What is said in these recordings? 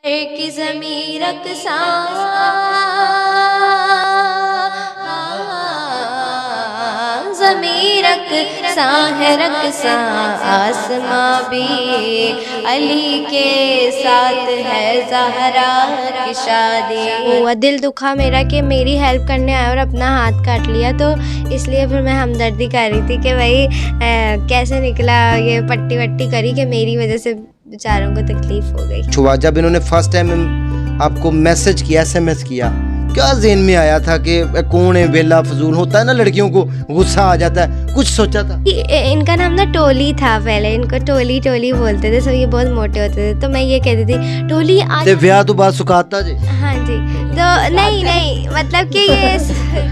की ज़मीं रक़्सा ज़मीं रक़्सा है रक़्सा आसमां भी अली के साथ है ज़हरा की शादी। हुआ दिल दुखा मेरा कि मेरी हेल्प करने आया और अपना हाथ काट लिया, तो इसलिए फिर मैं हमदर्दी कर रही थी कि भाई कैसे निकला, ये पट्टी वट्टी करी कि मेरी वजह से बेचारों को तकलीफ हो गई। छुआ जब इन्होंने फर्स्ट टाइम आपको मैसेज किया, SMS किया, क्या ज़हन में आया था कि कौन है बेला फजूल? होता है ना लड़कियों को गुस्सा आ जाता है, कुछ सोचा था? इनका नाम ना टोली था, पहले इनको टोली टोली बोलते थे, सब ये बहुत मोटे होते थे, तो मैं ये कहती थी टोली आज। ते ब्याह तो बात सुखाता जी। हाँ जी, तो नहीं मतलब कि ये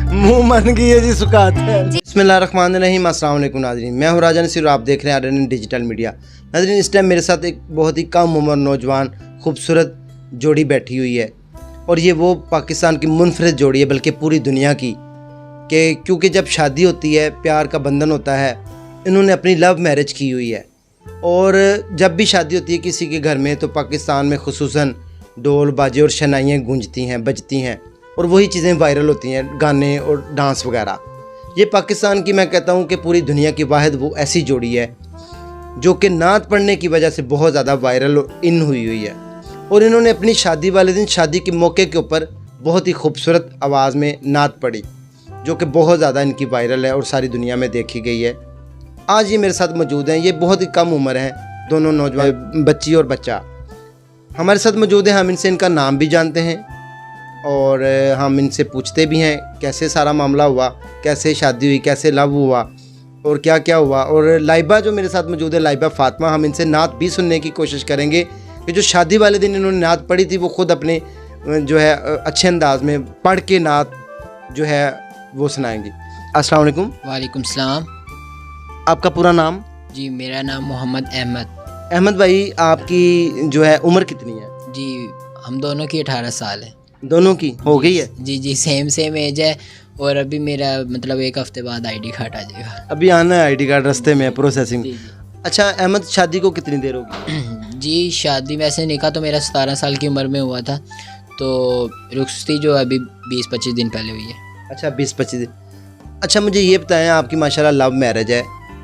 मुंह मन गई है जी, सुखाता है। बिस्मिल्लाहिर्रहमानिर्रहीम, अस्सलाम वालेकुम नाज़रीन, मैं हूँ राजा नसीर, आप देख रहे हैं RN डिजिटल मीडिया। नाज़रीन, इस टाइम मेरे साथ एक बहुत ही कम उम्र नौजवान खूबसूरत जोड़ी बैठी हुई है, और ये वो पाकिस्तान की मुनफरिद जोड़ी है, बल्कि पूरी दुनिया की, कि क्योंकि जब शादी होती है, प्यार का बंधन होता है, इन्होंने अपनी लव मैरिज की हुई है, और जब भी शादी होती है किसी के घर में तो पाकिस्तान में खुसूसन ढोल बाजे और शनाइयाँ गूंजती हैं, बजती हैं, और वही चीज़ें वायरल होती हैं, गाने और डांस वगैरह। ये पाकिस्तान की, मैं कहता हूँ कि पूरी दुनिया की वाहिद वो ऐसी जोड़ी है जो कि नात पढ़ने की वजह से बहुत ज़्यादा वायरल और इन हुई है। और इन्होंने अपनी शादी वाले दिन, शादी के मौके के ऊपर बहुत ही खूबसूरत आवाज़ में नात पढ़ी, जो कि बहुत ज़्यादा इनकी वायरल है और सारी दुनिया में देखी गई है। आज ये मेरे साथ मौजूद हैं, ये बहुत ही कम उम्र हैं, दोनों नौजवान, बच्ची और बच्चा हमारे साथ मौजूद हैं। हम इनसे इनका नाम भी जानते हैं और हम इनसे पूछते भी हैं कैसे सारा मामला हुआ, कैसे शादी हुई, कैसे लव हुआ और क्या क्या हुआ। और लाइबा जो मेरे साथ मौजूद है, लाइबा फातिमा, हम इनसे नात भी सुनने की कोशिश करेंगे कि जो शादी वाले दिन इन्होंने नात पढ़ी थी वो खुद अपने जो है अच्छे अंदाज में पढ़ के नात जो है वो सुनाएंगी। अस्सलाम वालेकुम। वालेकुम सलाम। आपका पूरा नाम? जी, मेरा नाम मोहम्मद अहमद। अहमद भाई, आपकी जो है उम्र कितनी है? जी, हम दोनों की 18 साल है। दोनों की हो गई है? जी, सेम एज है, और अभी मेरा मतलब एक हफ्ते बाद ID कार्ड आ जाएगा। अभी आना है ID कार्ड, रास्ते में प्रोसेसिंग। जी। अच्छा अहमद, शादी को कितनी देर होगी? जी, शादी वैसे निकाह तो मेरा 17 साल की उम्र में हुआ था, तो रुखसती जो अभी 20-25 दिन पहले हुई है। अच्छा, 20-25 दिन। अच्छा, मुझे ये बताएं, आपकी माशाल्लाह लव मैरिज है,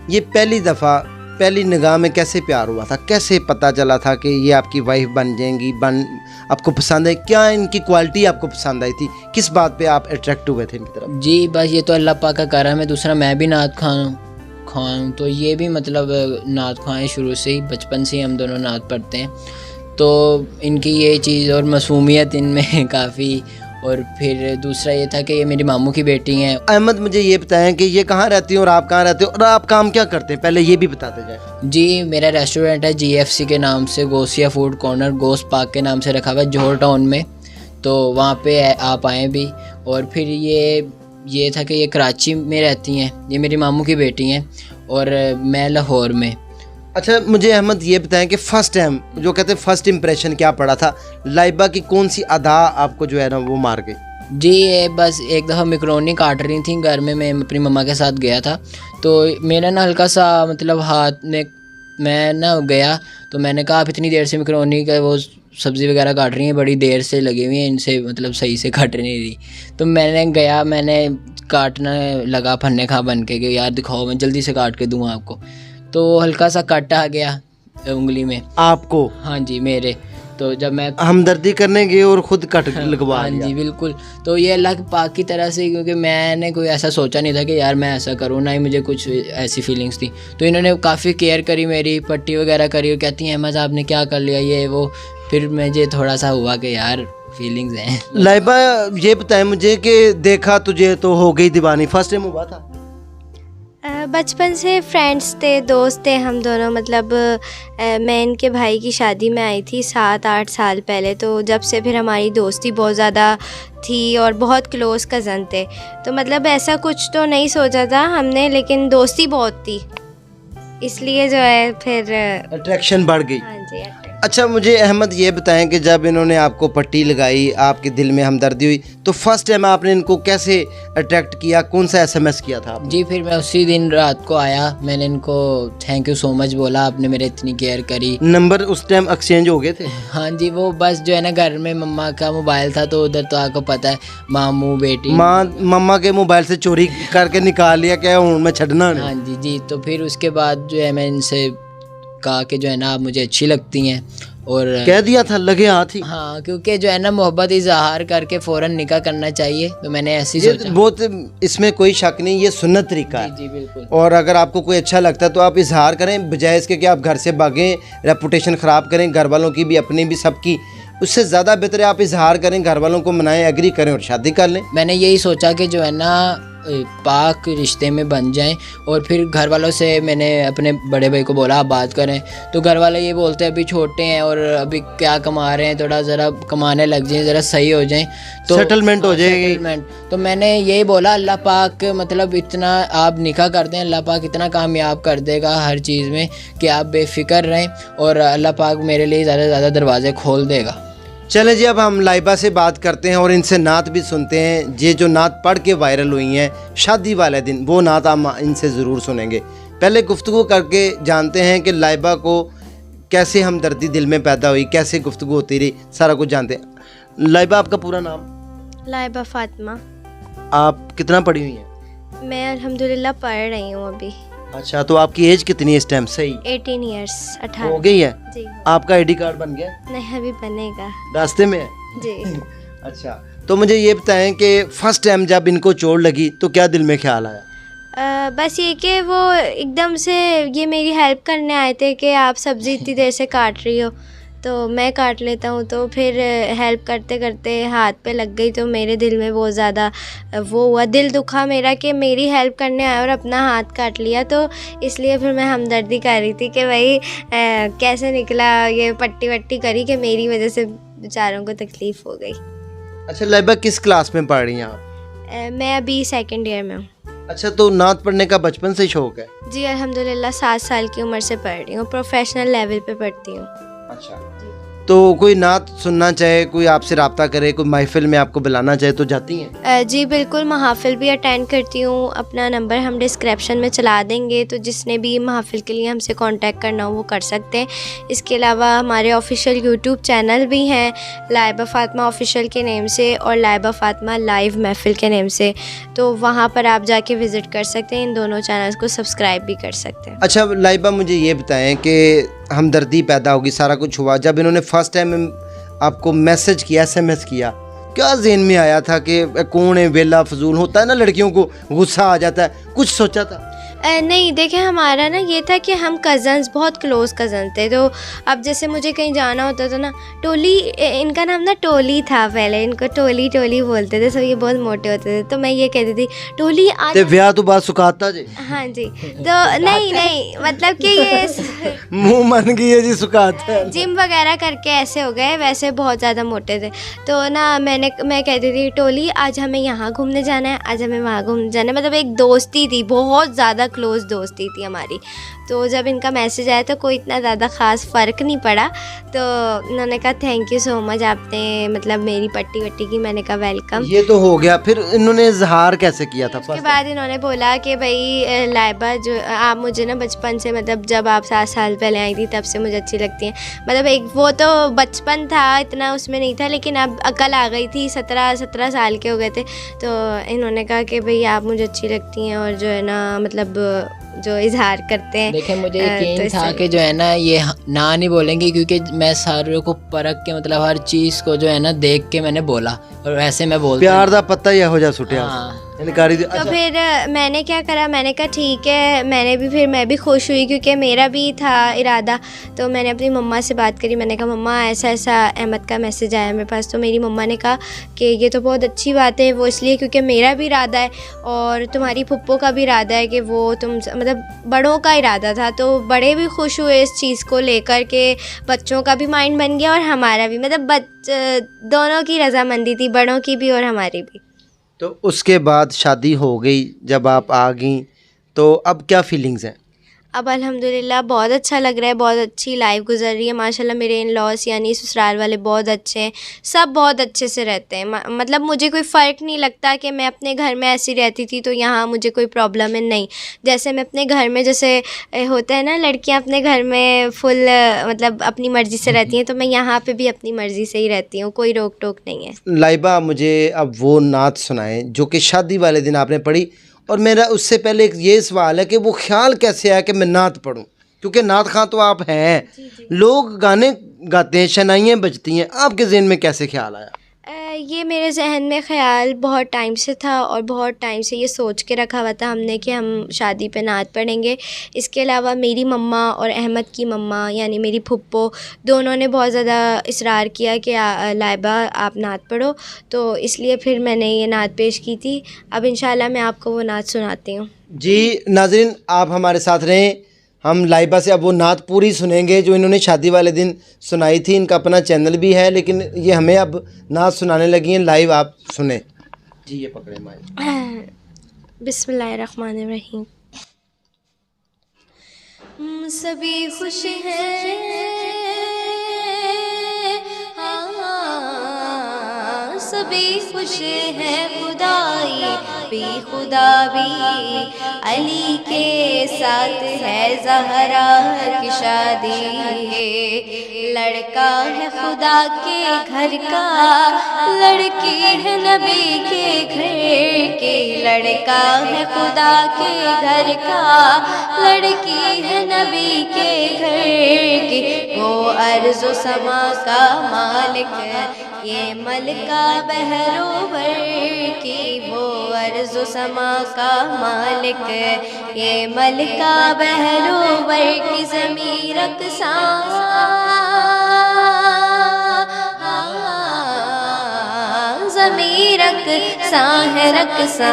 ये पहली दफ़ा पहली निगाह में कैसे प्यार हुआ था? कैसे पता चला था कि ये आपकी वाइफ बन जाएंगी, आपको पसंद है? क्या इनकी क्वालिटी आपको पसंद आई थी? किस बात पे आप अट्रैक्ट हुए थे इनकी तरफ? जी, बस ये तो अल्लाह पाक का करम है। दूसरा, मैं भी नात खाऊँ तो ये भी मतलब नात खाएँ, शुरू से ही, बचपन से ही हम दोनों नात पढ़ते हैं, तो इनकी ये चीज़ और मासूमियत इनमें काफ़ी। और फिर दूसरा ये था कि ये मेरी मामू की बेटी हैं। अहमद, मुझे ये बताएं कि ये कहाँ रहती हैं और आप कहाँ रहते हो, और आप काम क्या करते हैं, पहले ये भी बताते जाए। जी, मेरा रेस्टोरेंट है GFC के नाम से, Ghausia food corner, ghost park के नाम से रखा हुआ है जोहर टाउन में, तो वहाँ पे आप आएँ भी। और फिर ये था कि ये कराची में रहती हैं, ये मेरी मामू की बेटी हैं, और मैं लाहौर में। अच्छा, मुझे अहमद ये बताएं कि फ़र्स्ट टाइम जो कहते हैं फर्स्ट इम्प्रेशन क्या पड़ा था? लाइबा की कौन सी अदा आपको जो है ना वो मार गई? जी, ये बस एक दफ़ा मैकरोनी काट रही थी घर में, मैं अपनी मम्मा के साथ गया था, तो मेरा ना हल्का सा मतलब हाथ में, मैं ना गया तो मैंने कहा आप इतनी देर से मैकरोनी का वो सब्ज़ी वगैरह काट रही हैं, बड़ी देर से लगी हुई हैं, इनसे मतलब सही से काट नहीं रही। तो मैंने गया, मैंने काटना लगा फन्ने खा बन के कि यार दिखाओ, मैं जल्दी से काट के दूँ आपको, तो हल्का सा कट आ गया उंगली में। आपको? हाँ जी, मेरे। तो जब मैं हमदर्दी करने गए और खुद कट लगवा हाँ लिया? जी, बिल्कुल। तो ये अल्लाह के पाक की तरह से, क्योंकि मैंने कोई ऐसा सोचा नहीं था कि यार मैं ऐसा करूँ, ना ही मुझे कुछ ऐसी फीलिंग्स थी, तो इन्होंने काफ़ी केयर करी, मेरी पट्टी वगैरह करी, और कहती हैं अहमद आपने क्या कर लिया ये वो। फिर मुझे थोड़ा सा हुआ कि यार फीलिंग्स हैं। लाइबा, ये बताएं मुझे कि देखा तुझे तो हो गई दीवानी, फर्स्ट टाइम हुआ था? बचपन से फ्रेंड्स थे, दोस्त थे हम दोनों, मतलब मैं इनके भाई की शादी में आई थी 7-8 साल पहले, तो जब से फिर हमारी दोस्ती बहुत ज़्यादा थी और बहुत क्लोज़ कज़न थे, तो मतलब ऐसा कुछ तो नहीं सोचा था हमने, लेकिन दोस्ती बहुत थी, इसलिए जो है फिर अट्रैक्शन बढ़ गई। हाँ जी। अच्छा, मुझे अहमद ये बताएं कि जब इन्होंने आपको पट्टी लगाई, आपके दिल में हमदर्दी हुई, तो फर्स्ट टाइम आपने इनको कैसे अट्रैक्ट किया, कौन सा एसएमएस किया था आपने? जी, फिर मैं उसी दिन रात को आया, मैंने इनको थैंक यू सो मच बोला, आपने मेरे इतनी केयर करी। नंबर उस टाइम एक्सचेंज हो गए थे? हाँ जी, वो बस जो है ना घर में मम्मा का मोबाइल था, तो उधर तो आपको पता है मामू बेटी मम्मा के मोबाइल से चोरी करके निकाल लिया, क्या हूँ मैं छड़ना नहीं? हाँ जी जी। तो फिर उसके बाद जो है मैं इनसे कहा कि जो है ना आप मुझे अच्छी लगती हैं, और कह दिया था, लगे हाथ ही। हाँ, क्योंकि जो है ना मोहब्बत इजहार करके फ़ौरन निकाह करना चाहिए, तो मैंने ऐसे ही ये सोचा। बहुत, इसमें कोई शक नहीं, ये सुन्नत तरीका है। जी बिल्कुल। और अगर आपको कोई अच्छा लगता है तो आप इजहार करें, बजाय इसके कि आप घर से भागें, रेपुटेशन ख़राब करें, घर वालों की भी अपनी भी सबकी। उससे ज़्यादा बेहतर है आप इजहार करें, घर वालों को मनाएं, एग्री करें और शादी कर लें। मैंने यही सोचा कि जो है ना पाक रिश्ते में बन जाएं, और फिर घर वालों से मैंने अपने बड़े भाई को बोला आप बात करें, तो घर वाले ये बोलते हैं अभी छोटे हैं और अभी क्या कमा रहे हैं, थोड़ा ज़रा कमाने लग जाएं, ज़रा सही हो जाएं तो सेटलमेंट हो जाएगी। सेटलमेंट। तो मैंने यही बोला अल्लाह पाक मतलब इतना आप निकाह कर दें, अल्लाह पाक इतना कामयाब कर देगा हर चीज़ में कि आप बेफिक्र रहें, और अल्लाह पाक मेरे लिए ज़्यादा से ज़्यादा दरवाजे खोल देगा। चलें जी, अब हम लाइबा से बात करते हैं और इनसे नात भी सुनते हैं। ये जो नात पढ़ के वायरल हुई हैं शादी वाले दिन, वो नात हम इनसे ज़रूर सुनेंगे। पहले गुफ्तगू करके जानते हैं कि लाइबा को कैसे हमदर्दी दिल में पैदा हुई, कैसे गुफ्तगू होती रही, सारा कुछ जानते हैं। लाइबा, आपका पूरा नाम? लाइबा फातिमा। आप कितना पढ़ी हुई हैं? मैं अल्हम्दुलिल्लाह पढ़ रही हूँ अभी। अच्छा, तो आपकी एज कितनी है इस टाइम? सही 18 ईयर्स, 18 हो गई है? जी। आपका आईडी कार्ड बन गया? नहीं, अभी बनेगा रास्ते में है? जी। अच्छा, तो मुझे ये बताएं कि फर्स्ट टाइम जब इनको चोट लगी तो क्या दिल में ख्याल आया? बस ये कि वो एकदम से ये मेरी हेल्प करने आए थे कि आप सब्ज़ी इतनी देर से काट रही हो, तो मैं काट लेता हूँ। तो फिर हेल्प करते करते हाथ पे लग गई, तो मेरे दिल में बहुत ज़्यादा वो हुआ, दिल दुखा मेरा कि मेरी हेल्प करने आया और अपना हाथ काट लिया। तो इसलिए फिर मैं हमदर्दी कर रही थी कि भाई कैसे निकला, ये पट्टी वट्टी करी कि मेरी वजह से बेचारों को तकलीफ़ हो गई। अच्छा, लाइबा किस क्लास में पढ़ रही हैं आप? मैं अभी 2nd ईयर में हूँ। अच्छा, तो नात पढ़ने का बचपन से शौक है? जी अल्हम्दुलिल्लाह 7 साल की उम्र से पढ़ रही हूँ, प्रोफेशनल लेवल पे पढ़ती हूँ। अच्छा, तो कोई नात सुनना चाहे, कोई आपसे रब्ता करे, कोई महफिल में आपको बुलाना चाहे तो जाती हैं? जी बिल्कुल, महफिल भी अटेंड करती हूँ। अपना नंबर हम डिस्क्रिप्शन में चला देंगे, तो जिसने भी महफिल के लिए हमसे कांटेक्ट करना हो वो कर सकते हैं। इसके अलावा हमारे ऑफिशियल यूट्यूब चैनल भी हैं, लाइबा फातिमा ऑफिशियल के नेम से और लाइबा फातिमा लाइव महफिल के नेम से, तो वहाँ पर आप जाके विज़िट कर सकते हैं। इन दोनों चैनल्स को सब्सक्राइब भी कर सकते हैं। अच्छा लाइबा, मुझे ये बताएं कि हमदर्दी पैदा होगी, सारा कुछ हुआ, जब इन्होंने फर्स्ट टाइम आपको मैसेज किया, एसएमएस किया, क्या ज़हन में आया था कि कौन है, वेला फजूल होता है ना, लड़कियों को गुस्सा आ जाता है, कुछ सोचा था? नहीं, देखें हमारा ना ये था कि हम कज़न्स, बहुत क्लोज़ कज़न थे। तो अब जैसे मुझे कहीं जाना होता था ना, टोली, इनका नाम ना टोली था, पहले इनको टोली टोली बोलते थे सब, ये बहुत मोटे होते थे, तो मैं ये कहती थी टोली आज। ते ब्याह तो बात सुखाता जी। हाँ जी, तो नहीं मतलब कि ये मुंह मन गई है जी, सुखाता है। जिम वगैरह करके ऐसे हो गए, वैसे बहुत ज़्यादा मोटे थे। तो ना मैं कहती थी टोली आज हमें यहाँ घूमने जाना है, आज हमें वहाँ घूमने जाना है, मतलब एक दोस्ती थी, बहुत ज़्यादा क्लोज़ दोस्ती थी हमारी। तो जब इनका मैसेज आया तो कोई इतना ज़्यादा ख़ास फ़र्क नहीं पड़ा। तो उन्होंने कहा थैंक यू सो मच, आपने मतलब मेरी पट्टी वट्टी की। मैंने कहा वेलकम। ये तो हो गया, फिर इन्होंने इजहार कैसे किया था? उसके बाद इन्होंने बोला कि भाई लाइबा, जो आप मुझे ना बचपन से, मतलब जब आप 7 साल पहले आई थी तब से मुझे अच्छी लगती हैं। मतलब एक वो तो बचपन था, इतना उसमें नहीं था, लेकिन अब अकल आ गई थी, 17 साल के हो गए थे। तो इन्होंने कहा कि भाई आप मुझे अच्छी लगती हैं, और जो है ना मतलब जो इजहार करते हैं। देखिए मुझे यकीन था कि जो है ना ये ना नहीं बोलेंगे, क्योंकि मैं सारों को परख के मतलब हर चीज़ को जो है ना देख के मैंने बोला, और ऐसे मैं बोलता प्यार दा पत्ता ही हो जा सुटिया। हाँ। इनकारी तो फिर मैंने क्या करा, मैंने कहा ठीक है, मैं भी खुश हुई क्योंकि मेरा भी था इरादा। तो मैंने अपनी मम्मा से बात करी, मैंने कहा मम्मा ऐसा ऐसा अहमद का मैसेज आया मेरे पास। तो मेरी मम्मा ने कहा कि ये तो बहुत अच्छी बात है, वो इसलिए क्योंकि मेरा भी इरादा है और तुम्हारी फुप्पो का भी इरादा है कि वो तुम, मतलब बड़ों का इरादा था, तो बड़े भी खुश हुए इस चीज़ को लेकर के, बच्चों का भी माइंड बन गया और हमारा भी, मतलब दोनों की रजामंदी थी, बड़ों की भी और हमारी भी। तो उसके बाद शादी हो गई, जब आप आ गई तो अब क्या फीलिंग्स हैं? अब अल्हम्दुलिल्लाह बहुत अच्छा लग रहा है, बहुत अच्छी लाइफ गुजर रही है माशाल्लाह। मेरे इन लॉस यानी ससुराल वाले बहुत अच्छे हैं, सब बहुत अच्छे से रहते हैं। मतलब मुझे कोई फ़र्क नहीं लगता कि मैं अपने घर में ऐसी रहती थी तो यहाँ मुझे कोई प्रॉब्लम है, नहीं। जैसे मैं अपने घर में, जैसे होता है ना लड़कियाँ अपने घर में फुल मतलब अपनी मर्ज़ी से रहती हैं, तो मैं यहाँ पे भी अपनी मर्ज़ी से ही रहती हूँ, कोई रोक टोक नहीं है। लाइबा, मुझे अब वो नात सुनाएं जो कि शादी वाले दिन आपने पढ़ी। और मेरा उससे पहले एक ये सवाल है कि वो ख्याल कैसे आया कि मैं नात पढ़ूं, क्योंकि नात खां तो आप हैं, लोग गाने गाते हैं, शनाइयाँ बजती हैं, आपके ज़हन में कैसे ख्याल आया? ये मेरे जहन में ख़्याल बहुत टाइम से था और बहुत टाइम से ये सोच के रखा हुआ था हमने कि हम शादी पे नात पढ़ेंगे। इसके अलावा मेरी मम्मा और अहमद की मम्मा यानी मेरी फुप्पो, दोनों ने बहुत ज़्यादा इसरार किया कि लाइबा आप नात पढ़ो, तो इसलिए फिर मैंने ये नात पेश की थी। अब इंशाल्लाह मैं आपको वो नात सुनाती हूँ। जी नाज़रीन, आप हमारे साथ रहें, हम लाइबा से अब वो नात पूरी सुनेंगे जो इन्होंने शादी वाले दिन सुनाई थी। इनका अपना चैनल भी है, लेकिन ये हमें अब नात सुनाने लगी हैं लाइव, आप सुने जी। ये पकड़े माइक। बिस्मिल्लाहिर्रहमानिर्रहीम। सभी खुश हैं, हाँ, सभी खुश हैं, खुदाई भी खुदा भी अली के साथ है ज़हरा की शादी। लड़का है खुदा के घर का, लड़की है नबी के घर की। लड़का है खुदा के घर का, लड़की है नबी के घर की। वो अर्ज़ समा का मालिक, ये मलका बहरोवर की। वो अर्ज़ समा का मालिक, ये मलका बहरोवर की। ज़मीं रक़्सा, ज़मीं रक़्सा है रक़्सा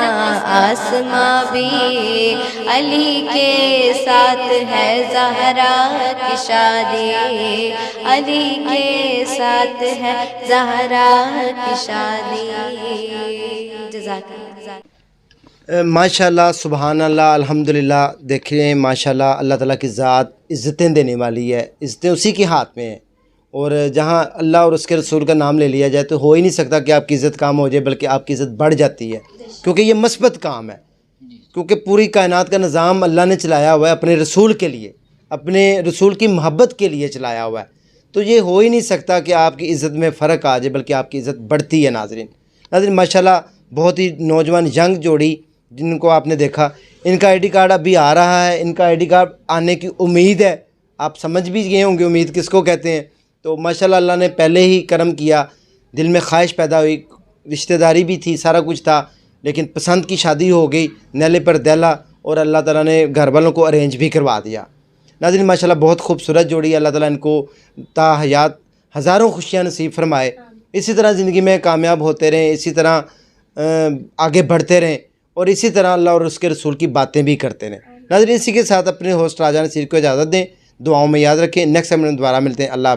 आसमां भी अली के साथ है ज़हरा की शादी। अली के साथ है ज़हरा की शादी। जज़ाकल्लाह। माशाल्लाह, सुबहान अल्लाह, अल्हम्दुलिल्लाह। देखिए माशाल्लाह, अल्लाह ताला की ज़ात इज़्ज़तें देने वाली है, इज़्ज़तें उसी के हाथ में है। और जहाँ अल्लाह और उसके रसूल का नाम ले लिया जाए तो हो ही नहीं सकता कि आपकी इज़्ज़त कम हो जाए, बल्कि आपकी इज़्ज़त बढ़ जाती है, क्योंकि ये मस्बत काम है। क्योंकि पूरी कायनात का निज़ाम अल्लाह ने चलाया हुआ है अपने रसूल के लिए, अपने रसूल की मोहब्बत के लिए चलाया हुआ है। तो ये हो ही नहीं सकता कि आपकी इज़्ज़त में फ़र्क आ जाए, बल्कि आपकी इज़्ज़त बढ़ती है। नाज़रीन माशाल्लाह, बहुत ही नौजवान यंग जोड़ी जिनको आपने देखा, इनका आईडी कार्ड अभी आ रहा है, इनका आईडी कार्ड आने की उम्मीद है। आप समझ भी गए होंगे उम्मीद किसको कहते हैं। तो माशाल्लाह अल्लाह ने पहले ही करम किया, दिल में ख्वाहिश पैदा हुई, रिश्तेदारी भी थी, सारा कुछ था, लेकिन पसंद की शादी हो गई नैले पर दैला, और अल्लाह ताला ने घर वालों को अरेंज भी करवा दिया। नाज़रीन माशाल्लाह, बहुत खूबसूरत जोड़ी, अल्लाह ताला इनको ता हयात हज़ारों खुशियाँ नसीब फरमाए। इसी तरह ज़िंदगी में कामयाब होते रहें, इसी तरह आगे बढ़ते रहें, और इसी तरह अल्लाह और उसके रसूल की बातें भी करते रहें। नाज़रीन, इसी के साथ अपने होस्ट राजा नसीर को इजाज़त दें, दुआओं में याद रखें। नेक्स्ट टाइम दोबारा मिलते हैं। अल्लाह।